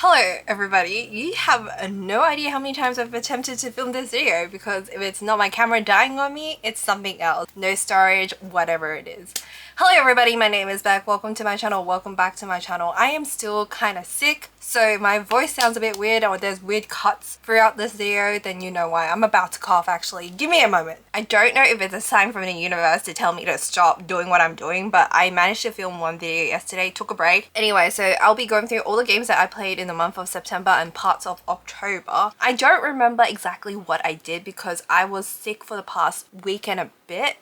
Hello everybody, you have no idea how many times I've attempted to film this video because if it's not my camera dying on me, it's something else. No storage, whatever it is. Hello everybody, my name is Beck. Welcome to my channel, welcome back to my channel. I am still kind of sick, so my voice sounds a bit weird or there's weird cuts throughout this video, then you know why. I'm about to cough actually. Give me a moment. I don't know if it's a sign from the universe to tell me to stop doing what I'm doing, but I managed to film one video yesterday, took a break. Anyway, so I'll be going through all the games that I played in the month of September and parts of October. I don't remember exactly what I did because I was sick for the past week and a bit.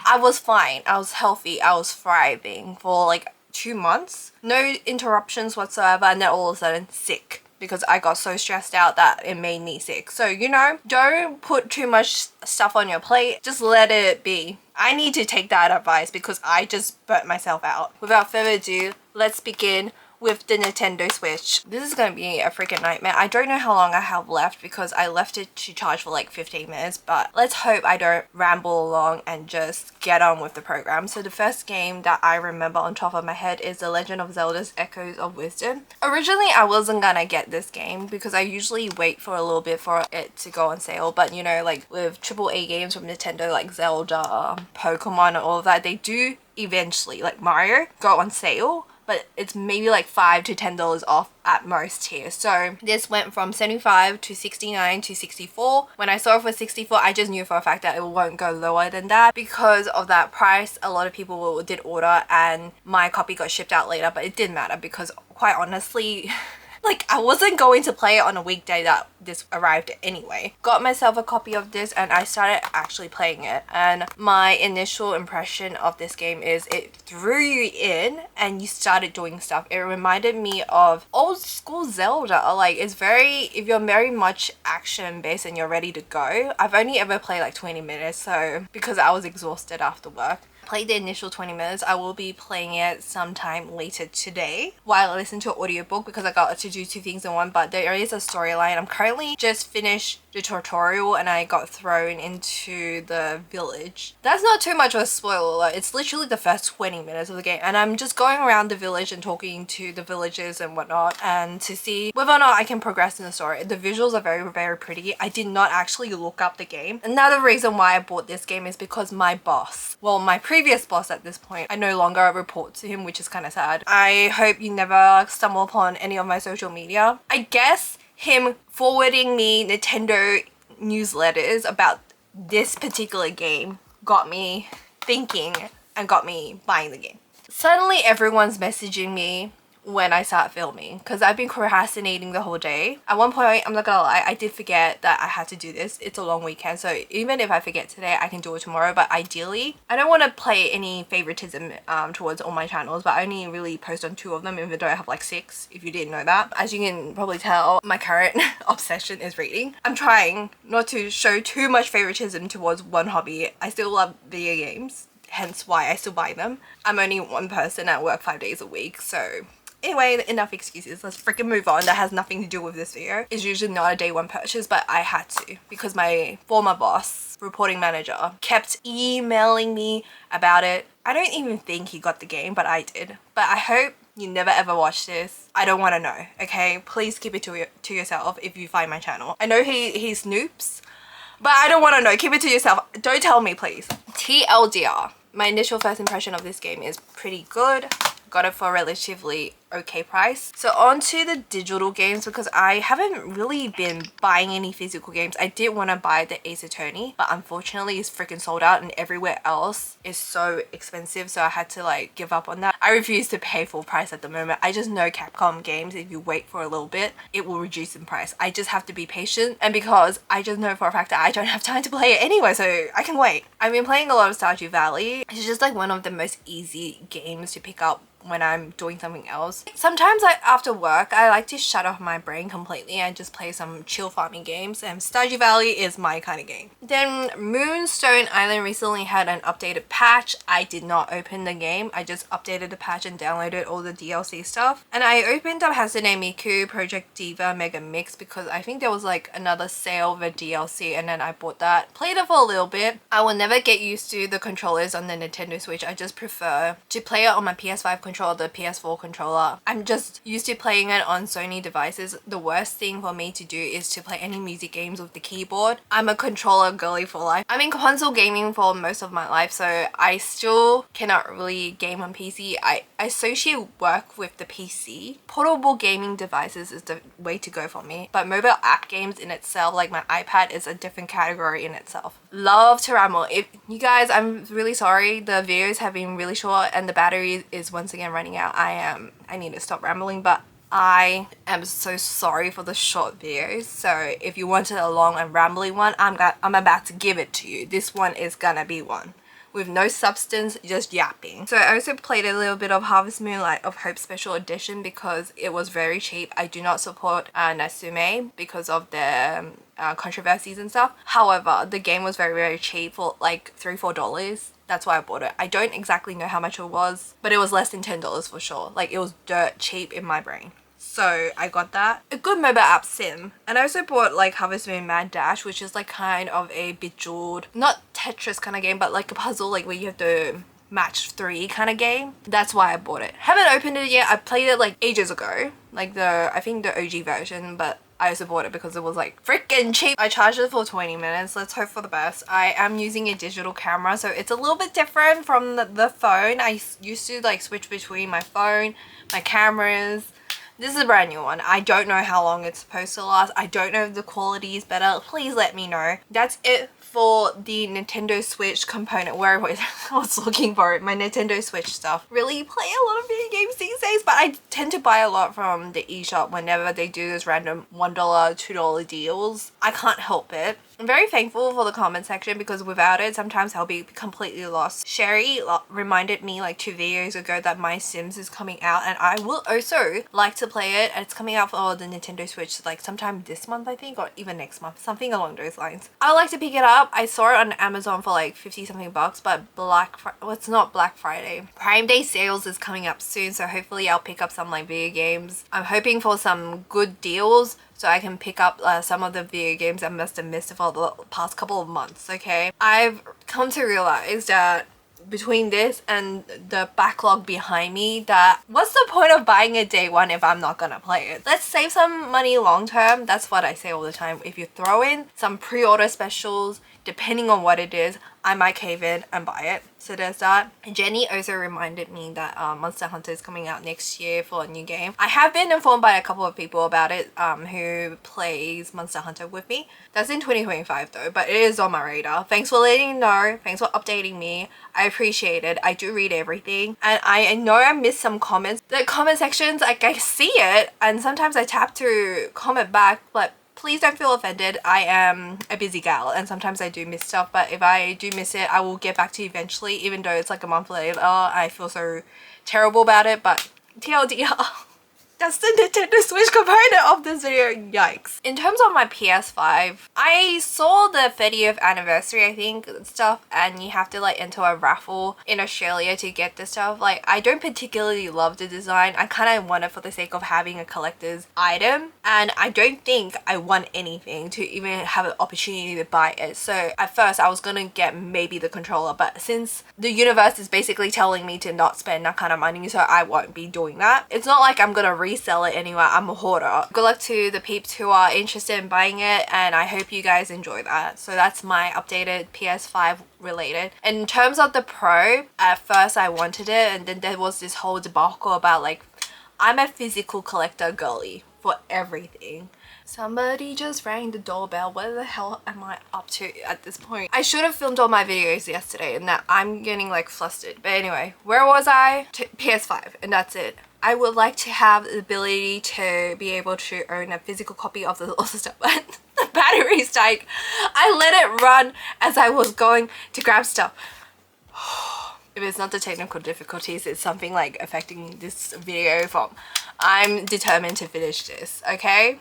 I was fine, I was healthy, I was thriving for like 2 months. No interruptions whatsoever, and then all of a sudden sick because I got so stressed out that it made me sick. So, you know, don't put too much stuff on your plate, just let it be. I need to take that advice because I just burnt myself out. Without further ado, let's begin with the Nintendo Switch. This is gonna be a freaking nightmare. I don't know how long I have left because I left it to charge for like 15 minutes, but let's hope I don't ramble along and just get on with the program. So the first game that I remember on top of my head is The Legend of Zelda's Echoes of Wisdom. Originally, I wasn't gonna get this game because I usually wait for a little bit for it to go on sale, but you know, like with AAA games from Nintendo like Zelda, Pokemon and all of that, they do eventually, like Mario, go on sale, but it's maybe like $5 to $10 off at most here. So this went from 75 to 69 to 64. When I saw it for 64, I just knew for a fact that it won't go lower than that because of that price. A lot of people did order and my copy got shipped out later, but it didn't matter because quite honestly like I wasn't going to play it on a weekday that this arrived anyway. Got myself a copy of this and I started actually playing it, and my initial impression of this game is it threw you in and you started doing stuff. It reminded me of old school Zelda. Like it's very, if you're very much action based and you're ready to go. I've only ever played like 20 minutes, so because I was exhausted after work. Played the initial 20 minutes. I will be playing it sometime later today while I listen to an audiobook because I got to do two things in one, but there is a storyline. I'm currently just finished the tutorial and I got thrown into the village. That's not too much of a spoiler. It's literally the first 20 minutes of the game and I'm just going around the village and talking to the villagers and whatnot and to see whether or not I can progress in the story. The visuals are very, very pretty. I did not actually look up the game. Another reason why I bought this game is because my boss, well, my previous boss at this point, I no longer report to him, which is kind of sad. I hope you never stumble upon any of my social media. I guess him forwarding me Nintendo newsletters about this particular game got me thinking and got me buying the game. Suddenly everyone's messaging me when I start filming because I've been procrastinating the whole day. At one point, I'm not gonna lie, I did forget that I had to do this. It's a long weekend, so even if I forget today, I can do it tomorrow. But ideally, I don't want to play any favoritism towards all my channels, but I only really post on 2 of them, even though I have like 6, if you didn't know that. As you can probably tell, my current obsession is reading. I'm trying not to show too much favoritism towards one hobby. I still love video games, hence why I still buy them. I'm only one person at work 5 days a week, so anyway, enough excuses. Let's freaking move on. That has nothing to do with this video. It's usually not a day one purchase, but I had to because my former boss, reporting manager, kept emailing me about it. I don't even think he got the game, but I did. But I hope you never ever watch this. I don't want to know, okay? Please keep it to yourself if you find my channel. I know he snoops, but I don't want to know. Keep it to yourself. Don't tell me, please. TLDR. My initial first impression of this game is pretty good. Got it for a relatively okay price. So on to the digital games because I haven't really been buying any physical games. I did want to buy the Ace Attorney, but unfortunately it's freaking sold out and everywhere else is so expensive, so I had to like give up on that. I refuse to pay full price at the moment. I just know Capcom games, if you wait for a little bit, it will reduce in price. I just have to be patient, and because I just know for a fact that I don't have time to play it anyway, so I can wait. I've been playing a lot of Stardew Valley. It's just like one of the most easy games to pick up when I'm doing something else. Sometimes after work, I like to shut off my brain completely and just play some chill farming games, and Stardew Valley is my kind of game. Then Moonstone Island recently had an updated patch. I did not open the game. I just updated the patch and downloaded all the DLC stuff. And I opened up Hatsune Miku Project Diva Mega Mix because I think there was like another sale of a DLC, and then I bought that. Played it for a little bit. I will never get used to the controllers on the Nintendo Switch. I just prefer to play it on my PS5 controller, the PS4 controller, However, I'm just used to playing it on Sony devices. The worst thing for me to do is to play any music games with the keyboard. I'm a controller girly for life. I'm in console gaming for most of my life, so I still cannot really game on PC. I associate work with the PC. Portable gaming devices is the way to go for me, but mobile app games in itself, like my iPad, is a different category in itself. Love to ramble. If you guys, I'm really sorry, the videos have been really short and the battery is once again running out. I need to stop rambling, but I am so sorry for the short videos. So if you wanted a long and rambling one, I'm about to give it to you. This one is gonna be one with no substance, just yapping. So I also played a little bit of Harvest Moon Light of Hope Special Edition because it was very cheap. I do not support Natsume because of the controversies and stuff. However, the game was very cheap for like $3-4. That's why I bought it. I don't exactly know how much it was, but it was less than $10 for sure. Like, it was dirt cheap in my brain. So I got that. A good mobile app sim. And I also bought like Harvest Moon Mad Dash, which is like kind of a bejeweled, not Tetris kind of game, but like a puzzle, like where you have to match 3 kind of game. That's why I bought it. Haven't opened it yet. I played it like ages ago, like I think the OG version, but I also bought it because it was like freaking cheap. I charged it for 20 minutes. Let's hope for the best. I am using a digital camera, so it's a little bit different from the phone. I used to like switch between my phone, my cameras. This is a brand new one. I don't know how long it's supposed to last. I don't know if the quality is better. Please let me know. That's it for the Nintendo Switch component. Where I was looking for it. My Nintendo Switch stuff. Really play a lot of video games these days, but I tend to buy a lot from the eShop whenever they do those random $1, $2 deals. I can't help it. I'm very thankful for the comment section because without it, sometimes I'll be completely lost. Sherry reminded me like 2 videos ago that My Sims is coming out, and I will also like to play it. And it's coming out for the Nintendo Switch like sometime this month, I think, or even next month, something along those lines. I would like to pick it up. I saw it on Amazon for like 50 something bucks, but it's not Black Friday. Prime Day sales is coming up soon, so hopefully I'll pick up some like video games. I'm hoping for some good deals so I can pick up some of the video games I must have missed for the past couple of months, okay? I've come to realize that between this and the backlog behind me, that what's the point of buying it day one if I'm not gonna play it? Let's save some money long term. That's what I say all the time. If you throw in some pre-order specials, depending on what it is, I might cave in and buy it. So there's that. Jenny also reminded me that Monster Hunter is coming out next year for a new game. I have been informed by a couple of people about it who plays Monster Hunter with me. That's in 2025 though, but it is on my radar. Thanks for letting me know. Thanks for updating me. I appreciate it. I do read everything. And I know I missed some comments. The comment sections, like I see it and sometimes I tap to comment back, but please don't feel offended. I am a busy gal and sometimes I do miss stuff, but if I do miss it, I will get back to you eventually, even though it's like a month later. I feel so terrible about it, but TLDR. That's the Nintendo Switch component of this video. Yikes. In terms of my PS5, I saw the 30th anniversary, I think, stuff, and you have to like enter a raffle in Australia to get the stuff. Like, I don't particularly love the design. I kind of want it for the sake of having a collector's item, and I don't think I want anything to even have an opportunity to buy it. So at first I was gonna get maybe the controller, but since the universe is basically telling me to not spend that kind of money, so I won't be doing that. It's not like I'm gonna resell it anywhere. I'm a hoarder. Good luck to the peeps who are interested in buying it, and I hope you guys enjoy that. So that's my updated PS5 related. In terms of the Pro, at first I wanted it, and then there was this whole debacle about like, I'm a physical collector girly for everything. Somebody just rang the doorbell. What the hell am I up to at this point? I should have filmed all my videos yesterday and that I'm getting like flustered. But anyway, where was I? PS5, and that's it. I would like to have the ability to be able to own a physical copy of the stuff, but the battery's died. I let it run as I was going to grab stuff. If it's not the technical difficulties, it's something like affecting this video from. I'm determined to finish this, okay?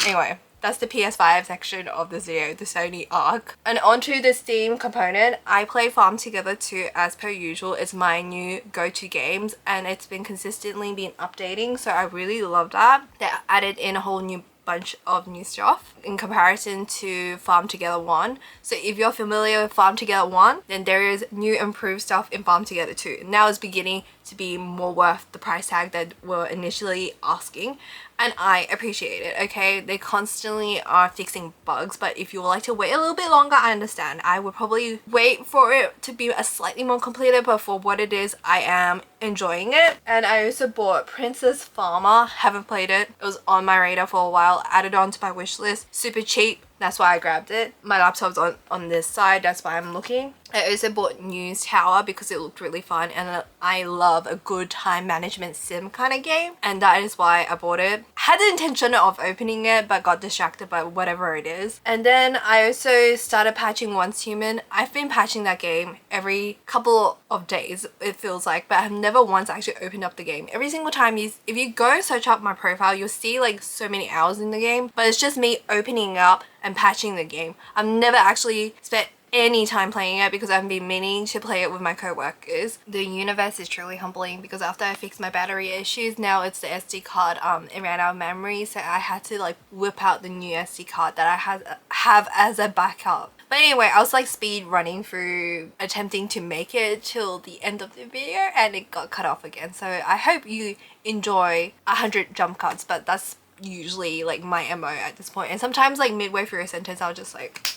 Anyway, that's the PS5 section of this video, the Sony ARC. And onto the Steam component, I play Farm Together 2 as per usual. It's my new go-to games and it's been consistently been updating, so I really love that. They added in a whole new bunch of new stuff in comparison to Farm Together 1. So if you're familiar with Farm Together 1, then there is new improved stuff in Farm Together 2. Now it's beginning to be more worth the price tag that we're initially asking, and I appreciate it. Okay, they constantly are fixing bugs, but if you would like to wait a little bit longer, I understand. I would probably wait for it to be a slightly more completed, but for what it is, I am enjoying it. And I also bought Princess Farmer. Haven't played it. It was on my radar for a while. Added on to my wish list. Super cheap. That's why I grabbed it. My laptop's on this side. That's why I'm looking. I also bought News Tower because it looked really fun, and I love a good time management sim kind of game, and that is why I bought it. Had the intention of opening it but got distracted by whatever it is. And then I also started patching Once Human. I've been patching that game every couple of days, it feels like, but I've never once actually opened up the game. Every single time if you go search up my profile, you'll see like so many hours in the game, but it's just me opening up and patching the game. I've never actually spent any time playing it because I've been meaning to play it with my co-workers. The universe is truly humbling because after I fixed my battery issues, now it's the SD card, it ran out of memory, so I had to like whip out the new SD card that I have as a backup. But anyway, I was like speed running through attempting to make it till the end of the video, and it got cut off again. So I hope you enjoy 100 jump cuts, but that's usually like my MO at this point. And sometimes like midway through a sentence, I'll just like,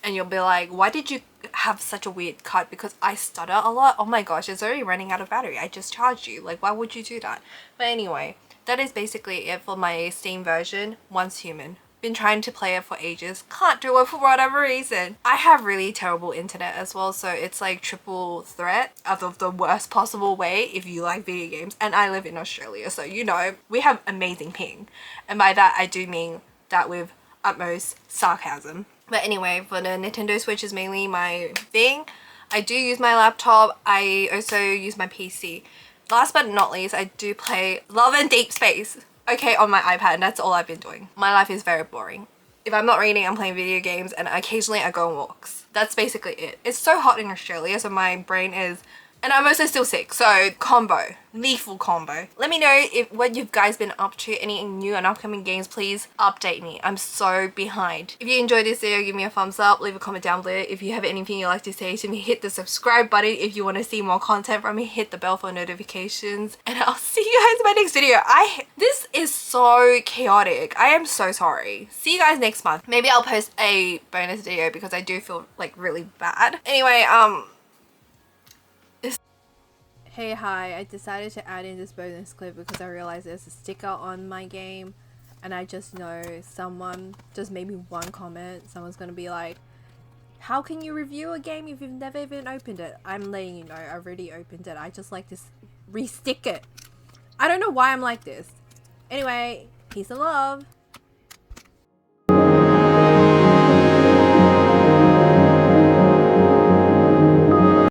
and you'll be like, why did you have such a weird cut? Because I stutter a lot. Oh my gosh, it's already running out of battery. I just charged you. Like, why would you do that? But anyway, that is basically it for my Steam version, Once Human. Been trying to play it for ages. Can't do it for whatever reason. I have really terrible internet as well, so it's like triple threat of the worst possible way if you like video games. And I live in Australia, so you know, we have amazing ping. And by that, I do mean that with utmost sarcasm. But anyway, for the Nintendo Switch is mainly my thing. I do use my laptop. I also use my PC. Last but not least, I do play Love and Deep Space, okay, on my iPad, and that's all I've been doing. My life is very boring. If I'm not reading, I'm playing video games, and occasionally I go on walks. That's basically it. It's so hot in Australia, so my brain is... And I'm also still sick, so combo. Lethal combo. Let me know what you guys been up to, any new and upcoming games. Please update me. I'm so behind. If you enjoyed this video, give me a thumbs up, leave a comment down below. If you have anything you'd like to say to me, hit the subscribe button. If you want to see more content from me, hit the bell for notifications. And I'll see you guys in my next video. This is so chaotic. I am so sorry. See you guys next month. Maybe I'll post a bonus video because I do feel like really bad. Anyway, hey, hi, I decided to add in this bonus clip because I realized there's a sticker on my game, and I just know someone, just maybe one comment, someone's gonna be like, how can you review a game if you've never even opened it? I'm letting you know, I already opened it. I just like to re-stick it. I don't know why I'm like this. Anyway, peace and love.